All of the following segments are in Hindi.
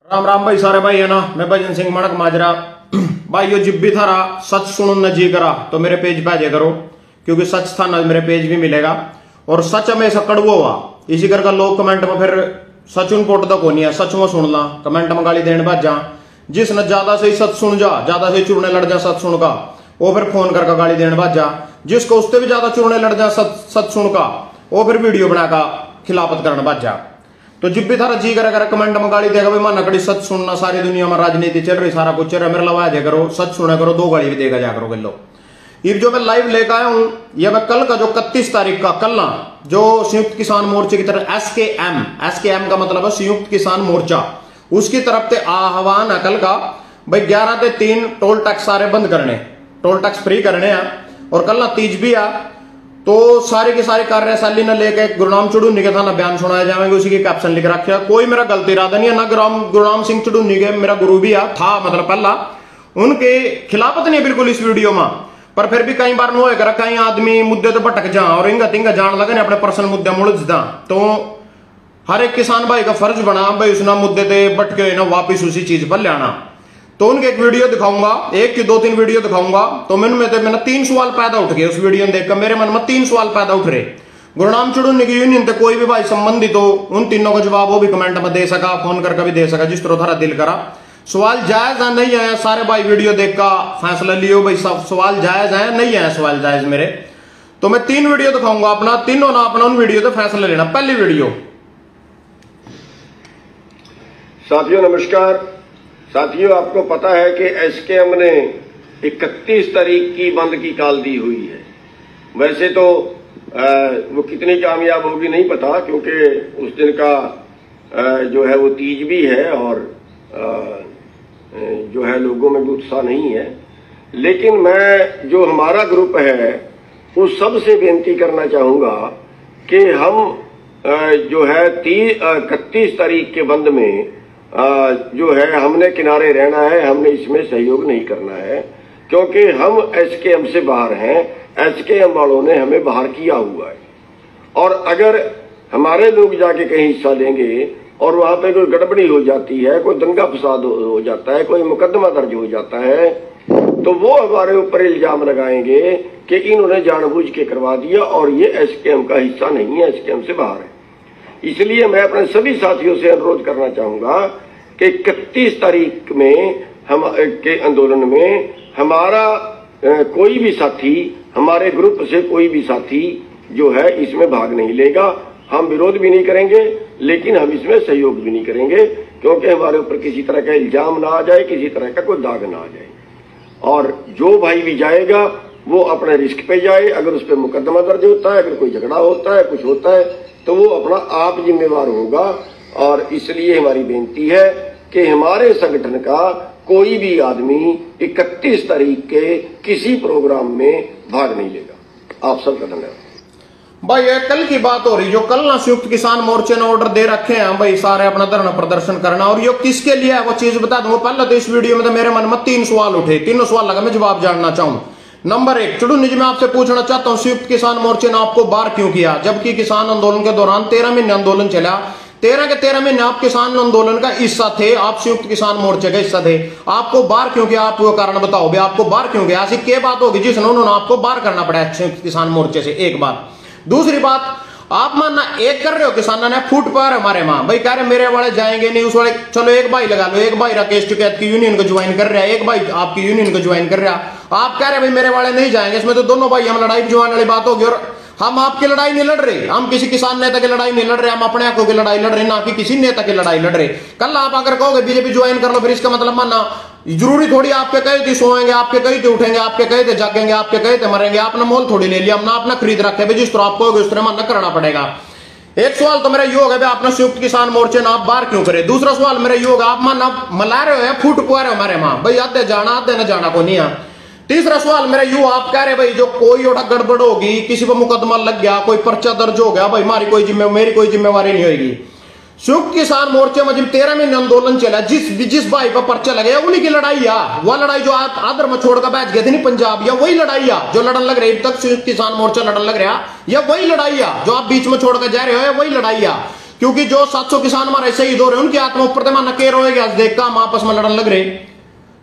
राम राम भाई सारे भाई है ना। मैं भजन सिंह मणक माजरा भाई। यो जिब भी थारा सच सुनो न जी करा तो मेरे पेज पे आ जाया करो, क्योंकि सच था ना मेरे पेज भी मिलेगा। और सच हमेशा कड़वा हुआ इसी करके लोग कमेंट में फिर सच उन पोट तक होनी है, सच में सुन ला कमेंट में गाली देने बाद जा। जिसने ज्यादा से सच सुन जा, ज्यादा से चुड़ने लड़ जा सच सुन का, वो फिर फोन करके गाली देने बाद जा। जिसको उससे भी ज्यादा चुड़ने लड़ जा सच सुन का, वो फिर वीडियो बनाकर खिलाफत करने बाद जा। तो जिब भी थारा जी करेगा कमेंट में गाली देगा भाई माना कड़ी सच सुनना, सारी दुनिया में राजनीति चल रही, सारा कुछ चल रहा है, मेरे लवा दिया करो, सच सुना करो, दो गाली भी देगा जा करो लो। ये जो मैं लाइव लेकर आया हूं, यह मैं कल का जो 31 तारीख का कल ना जो संयुक्त किसान मोर्चे की तरफ एसकेएम का मतलब है संयुक्त किसान मोर्चा, उसकी तरफ से आह्वान है कल का भाई 11 से 3 टोल टैक्स सारे बंद करने, टोल टैक्स फ्री करने हैं। और कल ना तीज भी आ, तो सारी की सारी कार्यशैली न लेके गुरुनाम चुड़ूनी के थाना बयान सुनाए जाएंगे, उसी की कैप्शन लिख रखा। कोई मेरा गलत इरादा नहीं है ना, गुरुनाम सिंह चुड़ूनी के मेरा गुरु भी था मतलब पहला, उनके खिलाफत नहीं है बिल्कुल इस वीडियो में। पर फिर भी कई बार नो है कई आदमी मुद्दे तो भटक जा और इंगा तिंगा जान लगे अपने पर्सनल मुद्दे मुलझ दा, तो हर एक किसान भाई का फर्ज बना भाई उसना मुद्दे ते भटके ना वापिस उसी चीज पर ले आना। तो उनके एक वीडियो दिखाऊंगा, एक की 2-3 वीडियो दिखाऊंगा। तो मैंने 3 सवाल पैदा उठ गए उस वीडियो में देखकर, मेरे मन में 3 सवाल पैदा उठ रहे। गुरुनाम चुड़ूनी की यूनियन से कोई भी भाई संबंधित हो, उन तीनों का जवाब वो भी कमेंट में दे सका, फोन करके भी दे सका, जिस तरह थारा दिल करा। सवाल जायज है नहीं है, सारे भाई वीडियो देख का फैसला लियो भाई सब सवाल जायज है नहीं है, सवाल जायज मेरे। तो मैं 3 वीडियो दिखाऊंगा अपना, तीनों ना अपना उन वीडियो से फैसला लेना। पहली वीडियो। साथियों नमस्कार। साथियों आपको पता है कि एसकेएम ने 31 तारीख की बंद की कॉल दी हुई है। वैसे तो वो कितनी कामयाब होगी नहीं पता, क्योंकि उस दिन का जो है वो तीज भी है और जो है लोगों में भी उत्साह नहीं है। लेकिन मैं जो हमारा ग्रुप है उस सब से बेनती करना चाहूंगा कि हम जो है 31 तारीख के बंद में जो है हमने किनारे रहना है, हमने इसमें सहयोग नहीं करना है, क्योंकि हम एसकेएम से बाहर हैं। एसकेएम वालों ने हमें बाहर किया हुआ है, और अगर हमारे लोग जाके कहीं हिस्सा लेंगे और वहां पे कोई गड़बड़ी हो जाती है, कोई दंगा फसाद हो जाता है, कोई मुकदमा दर्ज हो जाता है, तो वो हमारे ऊपर इल्जाम लगाएंगे कि इन्होंने जानबूझ के करवा दिया और ये एसकेएम का हिस्सा नहीं है, एसकेएम से बाहर है। इसलिए मैं अपने सभी साथियों से अनुरोध करना चाहूंगा कि 31 तारीख में हम के आंदोलन में हमारा कोई भी साथी, हमारे ग्रुप से कोई भी साथी जो है इसमें भाग नहीं लेगा। हम विरोध भी नहीं करेंगे, लेकिन हम इसमें सहयोग भी नहीं करेंगे, क्योंकि हमारे ऊपर किसी तरह का इल्जाम ना आ जाए, किसी तरह का कोई दाग ना आ जाए। और जो भाई भी जाएगा वो अपने रिस्क पे जाए। अगर उस पर मुकदमा दर्ज होता है, अगर कोई झगड़ा होता है, कुछ होता है, तो वो अपना आप जिम्मेवार होगा। और इसलिए हमारी बेनती है कि हमारे संगठन का कोई भी आदमी 31 तारीख के किसी प्रोग्राम में भाग नहीं लेगा। आप सबका धन्यवाद। भाई ये कल की बात हो रही, जो कल ना संयुक्त किसान मोर्चे ने ऑर्डर दे रखे हैं भाई सारे अपना धरना प्रदर्शन करना, और ये किसके लिए है वो चीज बता दूं। पहले तो इस वीडियो में तो मेरे मन में 3 सवाल उठे, तीनों सवाल लगा मैं जवाब जानना चाहूं। नंबर 1, चुड़ूनी जी मैं आपसे पूछना चाहता हूं, संयुक्त किसान मोर्चे ने आपको बाहर क्यों किया, जबकि किसान आंदोलन के दौरान 13 महीने आंदोलन चला, 13 के 13 महीने आप किसान आंदोलन का हिस्सा थे, आप संयुक्त किसान मोर्चे का हिस्सा थे, आपको बाहर क्यों किया, आप वो कारण बताओ भाई आपको बाहर क्यों किया। ऐसी क्या बात होगी जिसने उन्होंने आपको बाहर करना पड़ा संयुक्त किसान मोर्चे से, एक बात। दूसरी बात, आप मानना एक कर रहे हो किसानों ने फूट पर हमारे मां भाई कह रहे मेरे वाले जाएंगे नहीं, उस वाले चलो एक भाई लगा लो, एक भाई राकेश टिकैत की यूनियन को ज्वाइन कर रहा है, एक भाई आपकी यूनियन को ज्वाइन कर रहा है, आप कह रहे भाई मेरे वाले नहीं जाएंगे। इसमें तो दोनों भाई हम लड़ाई ज्वाइन वाली बात होगी, और हम आपकी लड़ाई नहीं लड़ रहे, हम किसी किसान नेता की लड़ाई नहीं लड़ रहे, हम अपने हकों की लड़ाई लड़ रहे, ना कि किसी नेता की लड़ाई लड़ रहे। कल आप अगर कहोगे बीजेपी ज्वाइन कर लो, फिर इसका मतलब मानना जरूरी थोड़ी आपके कहे थे सोएंगे, आपके कहे थे उठेंगे, आपके कहे थे जागेंगे, आपके कहे थे मरेंगे। आपने मोल थोड़ी ले लिया, हमने अपना खरीद रखे भाई, जिस तरह आप कहोगे उस तरह मानना करना पड़ेगा। एक सवाल तो मेरा ये होगा भाई आपने संयुक्त किसान मोर्चे ना आप बाहर क्यों करे। दूसरा सवाल मेरा ये होगा आप माना मला रहे हो फूट पुआ रहे हो हमारे मां भाई, आधे जाना आधे न जाना को नहीं है। तीसरा सवाल मेरा यू आप कह रहे भाई जो कोई ओटा गड़बड़ होगी, किसी पर मुकदमा लग गया, कोई पर्चा दर्ज हो गया भाई मेरी कोई जिम्मेवारी नहीं होगी। संयुक्त किसान मोर्चे में जब 13 महीने आंदोलन चला, जिस भाई पर पर्चा लगे उन्हीं की लड़ाई आ, वह लड़ाई जो आदर में छोड़कर बैठ गए थे नहीं पंजाब, या वही लड़ाई आ जो लड़न लग रही अब तक संयुक्त किसान मोर्चा लड़न लग रहा, या वही लड़ाई आ जो आप बीच में छोड़कर जा रहे हो, या वही लड़ाई आ। क्योंकि जो 700 किसान हमारे शहीद हो रहे हैं उनकी आत्मा ऊपर माना के रोएगी, आज देख का हम आपस में लड़न लग रहे,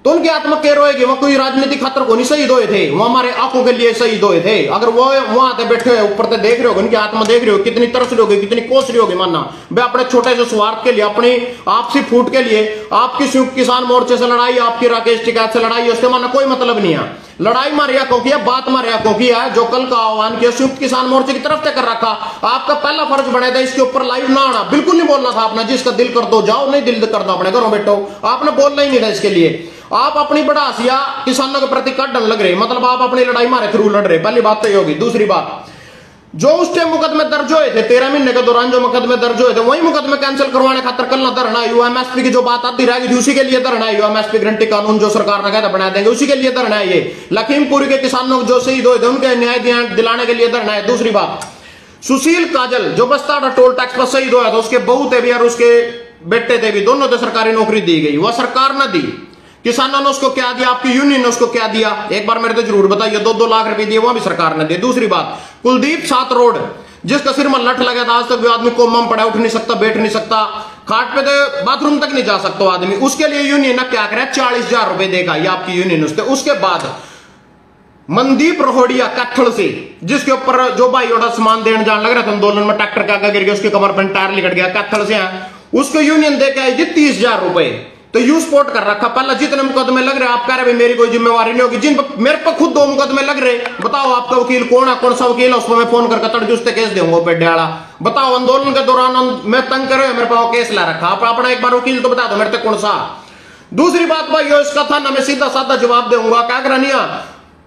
तो उनकी आत्मा के रोएगी। वह कोई राजनीतिक खातर को नहीं शहीद हुए थे, वो हमारे आंखों के लिए शहीद हुए थे। अगर वो वहां पे बैठे हुए ऊपर से देख रहे हो, उनकी आत्मा देख रहे हो कितनी तरस रही होगी, कितनी कोस रही होगी, मानना वे अपने छोटे से स्वार्थ के लिए, अपनी आपसी फूट के लिए, आपकी संयुक्त किसान मोर्चे से लड़ाई, आपकी राकेश टिकैत से लड़ाई, उसके मानना कोई मतलब नहीं है। लड़ाई मारिया को किया, बात मारिया को किया, जो कल का आह्वान किया संयुक्त किसान मोर्चे की तरफ से कर रखा। आपका पहला फर्ज बने था इसके ऊपर लाइव ना आना, बिल्कुल नहीं बोलना था आपने, जिसका दिल कर दो जाओ, नहीं दिल कर दो अपने घरों बैठो, आपने बोलना ही नहीं था इसके लिए। आप अपनी बड़ासिया किसानों के प्रति काटने लग रहे, मतलब आप अपनी लड़ाई मारे थ्रू लड़ रहे, पहली बात तो ये होगी। दूसरी बात, जो उस टाइम मुकदमे दर्ज हुए थे 13 महीने के दौरान, जो मुकदमे दर्ज हुए थे वही मुकदमे कैंसिल करवाने खातर कल ना धरना आयु, एमएसपी की जो बात आती रहेगी थी उसी के लिए धरना आयु, एमएसपी गारंटी कानून जो सरकार ने कहता बना देंगे उसी के लिए धरना है। ये लखीमपुर के किसानों जो शहीद हुए थे उनके न्याय दिलाने के लिए धरना है। दूसरी बात, सुशील काजल जो बस्ता टोल टैक्स पर शहीद हुआ था, उसके बहू थे भी और उसके बेटे थे भी, दोनों को सरकारी नौकरी दी गई, वह सरकार ने दी। किसानों ने उसको क्या दिया, आपकी यूनियन ने उसको क्या दिया, एक बार मेरे तो जरूर बताइए। 2-2 लाख रुपए दिए, वह भी सरकार ने दिए। दूसरी बात, कुलदीप 7 रोड जिसका सिर में लठ लगा था, आज तक भी आदमी कोमा में पड़ा, उठ नहीं सकता, बैठ नहीं सकता, खाट पे तो बाथरूम तक नहीं जा सकता आदमी, उसके लिए यूनियन ने क्या करा, 40,000 रुपए देगा ये आपकी यूनियन उसके। उसके बाद मनदीप रोहड़िया कैथल से, जिसके ऊपर जो भाई ओडा सामान देने जान लग रहा था आंदोलन में, ट्रैक्टर का गिर गया, उसके कमर पर टायर लिकट गया, कैथल से है, उसको यूनियन दे के आई थी 30,000 रुपए। तो यू स्पोर्ट कर रखा। पहला जितने मुकदमे लग रहे आप कह रहे मेरी कोई जिम्मेवारी नहीं होगी, जिन मेरे पर खुद 2 मुकदमे लग रहे, बताओ आपका वकील कौन है, कौन सा वकील है, उसको मैं फोन करके तड़जुस्ते केस दूंगा पेड्डे वाला। बताओ आंदोलन के दौरान मैं तंग करे मेरे पास केस ला रखा, आप अपना एक बार वकील तो बता दो मेरे तक कौन सा। दूसरी बात भाई, इसका था ना मैं सीधा साधा जवाब दूंगा, क्या करानिया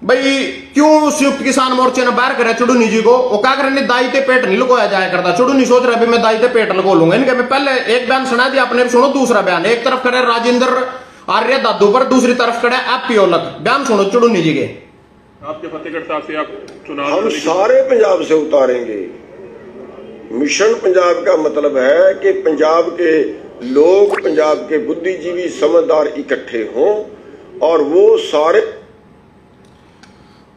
भाई क्यों संयुक्त किसान मोर्चे ने बाहर करे चुड़ूनी जी को, वो क्या करने दाई ते पेट नहीं लगवाया जाया करता। चुड़ूनी सोच रहा मैं दाई ते पेट लगो लूंगा इनके। मैं पहले एक बयान सुना दिया आपने, सुनो दूसरा बयान। एक तरफ खड़े राजेंद्र आर्य दादू पर, दूसरी तरफ खड़े एपी ओलक। बयान सुनो चुड़ूनी जी के। आपके फतेहगढ़ साहब से आप चुनाव हम सारे पंजाब से उतारेंगे। मिशन पंजाब का मतलब है कि पंजाब के लोग, पंजाब के बुद्धिजीवी समझदार इकट्ठे हों और वो सारे,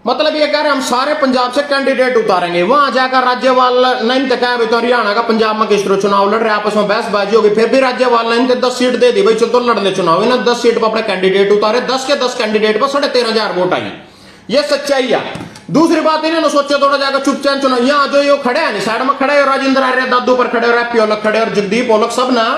मतलब ये कह रहे हम सारे पंजाब से कैंडिडेट उतारेंगे। वहां जाकर राज्यपाल नहीं तक है तो हरियाणा का पंजाब में किस तरह चुनाव लड़ रहे, आपस में बहसबाजी होगी, फिर भी राज्यपाल ने 10 सीट दे दी, भाई चल तो लड़ने चुनाव। इन्हें 10 सीट पर अपने कैंडिडेट उतारे, 10 के 10 कैंडिडेट पर 13,500 वोट आई, ये सच्चाई है। दूसरी बात इन्होंने सोचा थोड़ा जाकर चुपचाप चुनाव, यहाँ जो ये खड़े हैं साइड में खड़े, राजेंद्र आर्य दादू पर खड़े, और एपी ओलक खड़े, और जगदीप ओलक, सब ना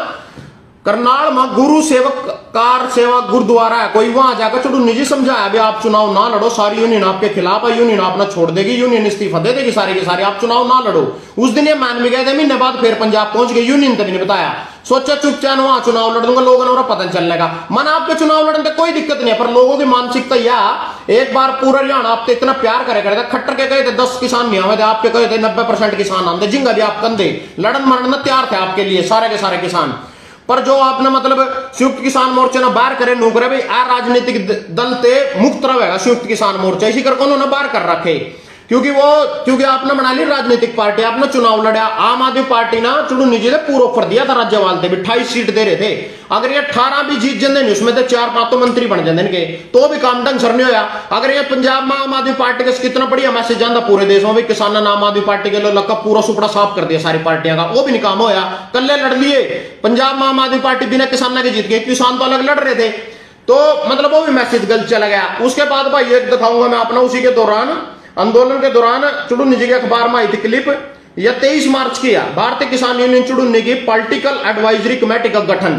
करनाल में गुरु सेवक कार सेवा गुरुद्वारा है कोई, वहां जाकर चुड़ूनी जी समझाया भी आप चुनाव ना लड़ो, सारी यूनियन आपके खिलाफ है, यूनियन अपना छोड़ देगी, यूनियन इस्तीफा दे देगी सारी की सारी, आप चुनाव ना लड़ो। उस दिन ये मान भी गए थे, महीने बाद फिर पंजाब पहुंच गए, यूनियन तक नहीं बताया, सोचा चुपचाप वहां चुनाव लड़ दूंगा, लोगों ने पता चलने का मन, आपके चुनाव लड़ने तक कोई दिक्कत नहीं है, पर लोगों की मानसिकता यह, एक बार पूरा हरियाणा आपसे इतना प्यार करे करते, खट्टर के गए थे 10 किसान नहीं आवे थे, आपके गए थे 90% किसान आते, जिंगा भी आप कंधे लड़न मरन तैयार थे आपके लिए सारे के सारे किसान। पर जो आपने मतलब संयुक्त किसान मोर्चे ने बाहर करे नौकरे भाई आ राजनीतिक दल ते मुक्त रहेगा संयुक्त किसान मोर्चा, इसी करके उन्होंने बाहर कर रखे, क्योंकि आपने बना ली राजनीतिक पार्टी, आपने चुनाव लड़ा। आम आदमी पार्टी ना चुड़ूनी जी ने पूरा ऑफर दिया था राज्यपाल थे, 28 सीट दे रहे थे, अगर ये 18 भी जीत जाते नहीं उसमें तो 4-5 तो मंत्री बन जाते इनके, तो भी काम ढंग सर नहीं होया। अगर ये पंजाब में आम आदमी पार्टी का कितना बढ़िया मैसेज जाता पूरे देश में, किसानों ने आम आदमी पार्टी के लिए लगा पूरा सुपड़ा साफ कर दिया सारी पार्टियां का, वो भी नहीं काम होया, कल्ले लड़ लिए पंजाब में आम आदमी पार्टी बिना किसानों के जीत गई, किसान तो अलग लड़ रहे थे, तो मतलब वो भी मैसेज गलत चला गया। उसके बाद भाई एक दिखाऊंगा मैं अपना, उसी के दौरान आंदोलन के दौरान चुड़ूनी जी के अखबार में आई थी क्लिप, यह 23 मार्च की है, भारतीय किसान यूनियन चुड़ूनी की पॉलिटिकल एडवाइजरी कमेटी का गठन,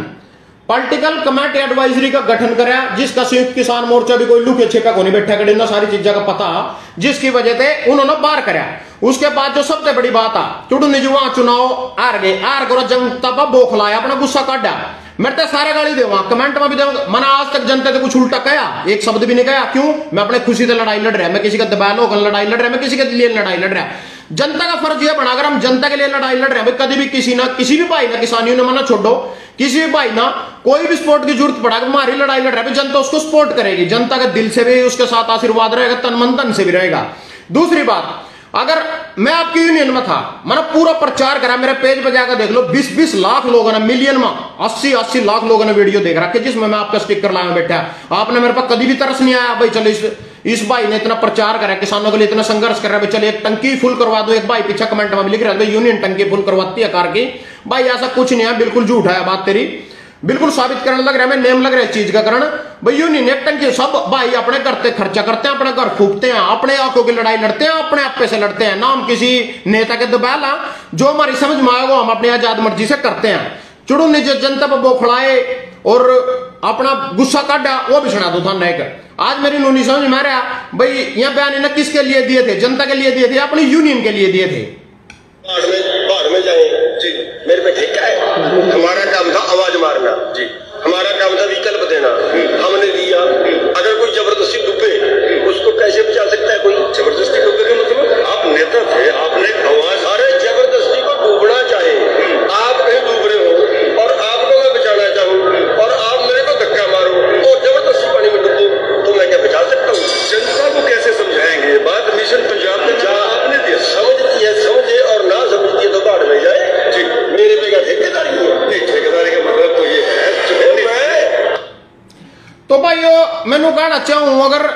पॉलिटिकल कमेटी एडवाइजरी का गठन कराया, जिसका संयुक्त किसान मोर्चा भी कोई लुके छिपा को नहीं बैठा करे ना, सारी चीजों का पता, जिसकी वजह से उन्होंने बाहर कराया। उसके बाद जो सबसे बड़ी बात है, चुड़ूनी जी वहां चुनाव हार गए, हार करो जनता पर बौखलाया, अपना गुस्सा काटा, मेरे तो सारे गाली दे कमेंट में भी दे, मैंने आज तक जनता से कुछ उल्टा कहा, एक शब्द भी नहीं कहा, क्यों? मैं अपने खुशी से लड़ाई लड़ रहा, मैं किसी का दबाव होकर लड़ाई लड़ रहा, मैं किसी के लिए लड़ाई लड़ रहा। जनता का फर्ज यह बना, अगर हम जनता के लिए लड़ाई लड़ रहे हैं, कभी भी किसी भी भाई ना किसानियों ने मना छोड़ो, किसी भी भाई ना कोई भी सपोर्ट की जरूरत पड़ा, हमारी लड़ाई लड़ रहा है, जनता उसको सपोर्ट करेगी, जनता के दिल से भी उसके साथ आशीर्वाद रहेगा, तन मन धन से भी रहेगा। दूसरी बात, अगर मैं आपकी यूनियन में था, मैंने पूरा प्रचार करा, मेरे पेज पर जाकर देख लो, 20-20 लाख लोगों ने, मिलियन में 80-80 लाख लोगों ने वीडियो देख रखा, जिसमें मैं आपका स्टिकर लाया बैठा, आपने मेरे पास कभी भी तरस नहीं आया भाई चलो इस भाई ने इतना प्रचार करा, किसानों के लिए इतना संघर्ष कर रहा है, चलिए एक टंकी फुल करवा दो। एक भाई पीछे कमेंट में भी लिख रहा है यूनियन टंकी फुल करवाती है कार की, भाई ऐसा कुछ नहीं है, बिल्कुल झूठ है बात तेरी, बिल्कुल साबित करने लग रहा है, मैं नेम लग रहा है इस चीज का कारण। भाई यूनियन एक्टन के सब भाई अपने करते खर्चा करते हैं, अपने घर फूकते हैं, अपने आंखों की लड़ाई लड़ते हैं, अपने आप पे से लड़ते हैं, नाम किसी नेता के दबाला जो हमारी समझ में आएगा हम अपनी आजाद मर्जी से करते हैं। चुड़ूनी जो जनता पर बौखलाए और अपना गुस्सा काटा वो भी सुना दो था नहीं कर। आज मेरी नूनी समझ में आ रहा भाई यहाँ बयान इन्हें किसके लिए दिए थे, जनता के लिए दिए थे, अपनी यूनियन के लिए दिए थे। बाहर में जाए जी, मेरे पे ठीक है, हमारा काम था आवाज मारना जी, हमारा काम था विकल्प देना, हमने दिया। अगर कोई जबरदस्ती डूबे उसको कैसे बचा सकता है कोई? जबरदस्ती डूबे का मतलब आप नेता थे, आपने आवाज, अरे जबरदस्ती को डूबना चाहे, आप कहीं डूब रहे हो और आपको मैं बचाना चाहूँ और आप मेरे को धक्का मारो और जबरदस्ती पानी में डूबो तो मैं क्या बचा सकता हूँ? जनता को कैसे समझाएंगे बात? मिशन पंजाब में जहाँ आपने समझती है समझे और ना समझती है तो बाढ़ में जाए जी। मेरे पे क्या ठेकेदारी है? नहीं, ठेकेदारी का मतलब तो ये है तो भाई मैंने कहना चाहूं अगर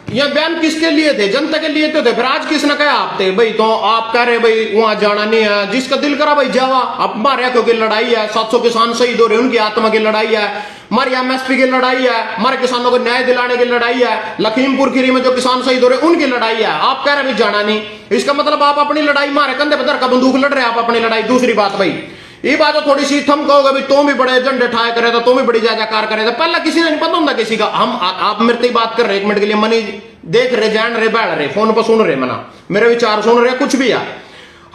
ये बयान किसके लिए थे, जनता के लिए तो थे, फिर आज किसने कहा आप थे भाई? तो आप कह रहे भाई वहां जाना नहीं है, जिसका दिल करा भाई जावा। अब हमारे क्योंकि लड़ाई है, 700 किसान शहीद हो रहे, उनकी आत्मा की लड़ाई है, हमारी एमएसपी की लड़ाई है, हमारे किसानों को न्याय दिलाने की लड़ाई है, लखीमपुर खीरी में जो किसान शहीद हो रहे उनकी लड़ाई है। आप कह रहे भाई जाना नहीं, इसका मतलब आप अपनी लड़ाई मारे कंधे पर धर का बंदूक लड़ रहे हैं आप अपनी लड़ाई। दूसरी बात भाई ये बात तो थोड़ी सी थम कहोगे भाई तुम भी बड़े झंडे ठाए करे तो तुम भी बड़ी जाकर करे थे, पहला किसी ने नहीं पता होता किसी का। हम आप मेरे से बात कर रहे 1 मिनट के लिए, मनी देख रहे, जान रहे, बैठ रहे, फोन पर सुन रहे, मना मेरे विचार सुन रहे, कुछ भी है।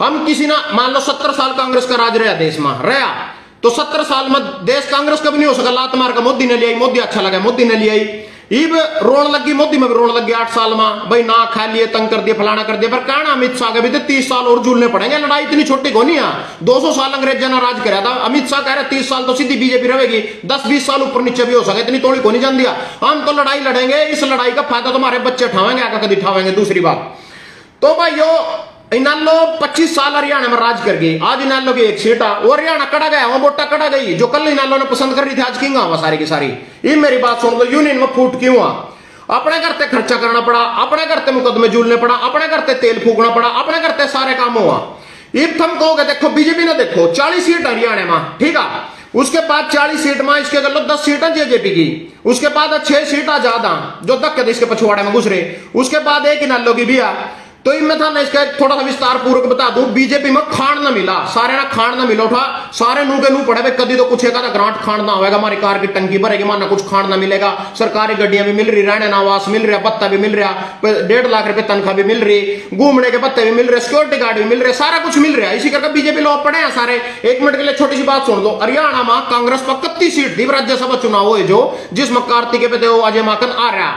हम किसी ना मान लो 70 साल कांग्रेस का राज रहा देश में रहा तो 70 साल में देश कांग्रेस का भी नहीं हो सका, लात मार का मोदी ने लिया, मोदी अच्छा लगा मोदी ने लिया, इब रोन लगी मोदी में भी रोन लगी 8 साल में भाई ना खा लिए, तंग कर दिया, फलाना कर दिया। पर कहना अमित शाह के भी 30 साल और झूलने पड़ेंगे, लड़ाई इतनी छोटी को नहीं है। 200 साल अंग्रेजों ने राज कराया था, अमित शाह कह रहे 30 साल तो सीधी बीजेपी रहेगी, 10-20 साल ऊपर नीचे भी हो सके, इतनी तोड़ी को नहीं जान दिया। हम तो लड़ाई लड़ेंगे, इस लड़ाई का फायदा तुम्हारे बच्चे उठावेंगे, आगे कभी उठावेंगे। दूसरी बात तो भाई इनालो 25 साल हरियाणा में राज कर गई, आज इनालो की 1 सीट और हरियाणा कड़ा गया, वहां वोटा कड़ा गई, जो कल इनालो ने पसंद कर रही थी आज किंग हुआ सारी की सारी। ये मेरी बात सुन लो, यूनियन में फूट क्यों हुआ? अपने करते खर्चा करना पड़ा, अपने करते मुकदमे झूलने पड़ा, अपने करते तेल फूकना पड़ा, अपने करते सारे काम हुआ। इब तुम कहोगे देखो बीजेपी ने देखो 40 सीट हरियाणा में, ठीक है, उसके बाद 40 सीट में इसके गलो 10 सीटें जेजेपी की, उसके बाद 6 सीट आजाद जो धक्के इसके पछवाड़े में घुस रहे, उसके बाद एक इनालो की भी है। तो इनमें था ना इसका थोड़ा सा विस्तार पूर्वक बता दूं, बीजेपी में खान ना मिला, सारे ना खान ना मिला उठा, सारे नू के नू पड़े भाई, कभी तो कुछ एक ग्रांट खान ना होगा, हमारी कार की टंकी भरेगी, माना कुछ खान ना मिलेगा, सरकारी गड्डियां भी मिल रही, रहने आवास मिल रहा, पत्ता भी मिल रहा, 1.5 लाख रुपए तनख्वाह भी मिल रही, घूमने के पत्ते भी मिल रहे, सिक्योरिटी गार्ड भी मिल रहे, सारा कुछ मिल रहा है। इसी करके बीजेपी लोग पड़े हैं सारे। 1 मिनट के लिए छोटी सी बात सुन लो, हरियाणा में कांग्रेस पर 31 सीट थी, राज्यसभा चुनाव हुए जो जिसमें कार्तिकेय पे अजय माकन आ रहा,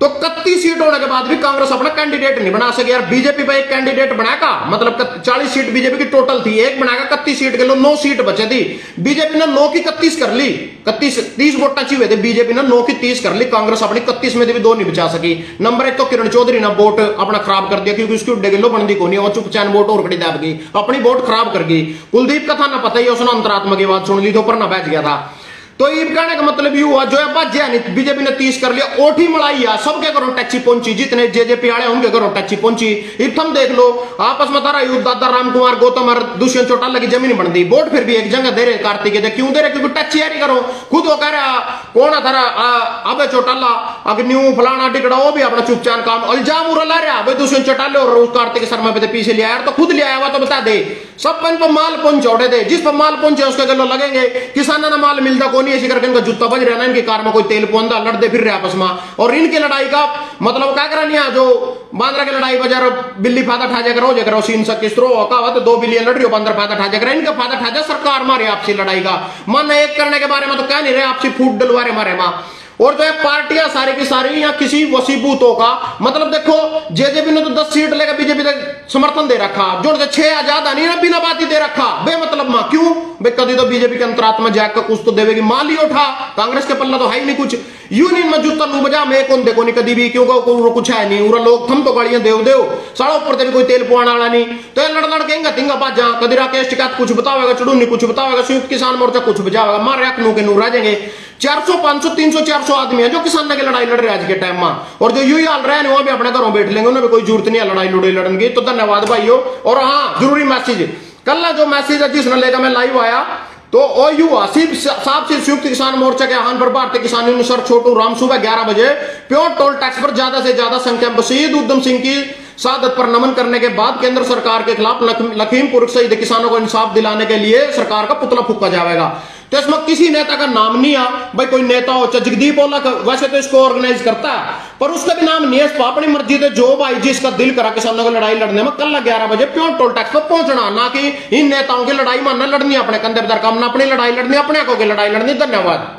तो 31 सीट होने के बाद भी कांग्रेस अपना कैंडिडेट नहीं बना सके यार। बीजेपी पे एक कैंडिडेट बनाएगा, मतलब 40 सीट बीजेपी की टोटल थी, एक बनाएगा 31 सीट के लो 9 सीट बचे थी, बीजेपी ने 9 की 31 कर ली, 30 वोट चाहिए थे, बीजेपी ने 9 की 30 कर ली, कांग्रेस अपनी 31 में भी 2 नहीं बचा सकी। नंबर 1 तो किरण चौधरी ने वोट अपना खराब कर दिया, क्योंकि उसकी उड्डे गिलो बनती को नहीं, और चुपचान वोट और कड़ी दाब गई, अपनी वोट खराब कर गई। कुलदीप का था ना पता ही, उसने अंतरात्मा की बात सुन ली तो ऊपर ना बैठ गया था। तो ये कहने का मतलब ये हुआ जो है बीजेपी ने 30 कर लिया, ओठी मड़ाई है, सबके घरों टैक्सी पहुंची, जितने जेजेपी आए उनके घरों टैक्सी पहुंची। इतम देख लो आपस में तारा युद्ध, दादा राम कुमार गौतम और दुष्यंत चौटाला की जमीन बन दी, वोट फिर भी एक जगह दे रहे कार्तिक दे, क्यों दे रहे? क्योंकि टैक्सी यारी करो, खुद वो कह रहा कौन है थारा अबे चौटाला अग्निू फलाना टिकड़ा, वो भी अपना चुपचान काम इल्जाम उड़ा ला रहा भाई दुष्यंत चौटाले और कार्तिक शर्मा पे पीछे लिया यार, तो खुद ले आया हुआ तो बता दे। सब पर माल पहुंचाड़े दे, जिस पर माल पहुंचे उसके गलो लगेंगे, किसानों ने माल मिलता को नहीं, ऐसी करके इनका जूता बज रहा है ना, इनकी कार में कोई तेल पौंदा, लड़ते फिर रहे आपस में। और इनकी लड़ाई का मतलब क्या करा नहीं, जो बांद्रा की लड़ाई बाजार बिल्ली फायदा ठा जाकर हो जाकर सीन सकी स्त्रो का 2 बिलियन लड़ रही हो, बांद्रा फायदा ठा जाकर, इनका फायदा ठा जा सरकार मारे आपसी लड़ाई का मन एक करने के बारे में तो कह नहीं रहे, आपसी फूट डलवा रहे मारे मां। और जो है पार्टियां सारी की सारी या किसी वसीबूतों का मतलब देखो, जेजेपी ने तो 10 सीट लेकर बीजेपी तक समर्थन दे रखा, जो 6 आजाद नहीं ना बिना बात ही दे रखा बेमतलब मां, क्यों भाई? कभी तो बीजेपी के अंतरात्मा जाकर कुछ तो देवेगी, माल ही उठा, कांग्रेस के पल्ला तो है ही नहीं कुछ। यूनियन में जूता लू बजा मैं कौन देखो नहीं कभी भी, क्योंकि कुछ है नहीं, उरा लोग थम तो गाड़ियां देव साड़ा ऊपर भी कोई तेल पुआना वाला नहीं, तो लड़ लड़केंगा तिंगा बाजा, कभी राकेश टिकैत कुछ बतावेगा, चुड़ूनी कुछ बतावेगा, संयुक्त किसान मोर्चा कुछ बचावेगा, मार रखनू के नू रह जाएंगे। 400 500 300 400 आदमी है जो किसान की लड़ाई लड़ रहे आज के टाइम में, और जो यू हाल रहे हैं वो भी अपने घरों बैठ लेंगे, उन्हें भी कोई जरूरत नहीं है लड़ाई लड़ाई लड़ने की। तो धन्यवाद भाइयों। और हाँ, जरूरी मैसेज कल जो मैसेज है जिसने लेकर मैं लाइव आया तो ओ यू आसिफ साहब से संयुक्त किसान मोर्चा के आह्वान पर भारतीय किसान यूनियन सर छोटू राम सुबह 11 बजे प्योर टोल टैक्स पर ज्यादा से ज्यादा संख्या में शहीद उधम सिंह की शहादत पर नमन करने के बाद केंद्र सरकार के खिलाफ लखीमपुर शहीद किसानों को इंसाफ दिलाने के लिए सरकार का पुतला फूका जाएगा। तो इसमें किसी नेता का नाम नहीं आ, भाई कोई नेता हो चाहे जगदीप ओला वैसे तो इसको ऑर्गेनाइज करता है पर उसका भी नाम नहीं है। अपनी मर्जी से जो भाई जिसका दिल करा किसानों की लड़ाई लड़ने में कल 11 बजे प्योर टोल टैक्स पर पहुंचना, ना कि इन नेताओं की लड़ाई मानना लड़नी अपने कंधे पर काम, अपनी लड़ाई लड़नी अपने को की लड़ाई लड़नी। धन्यवाद।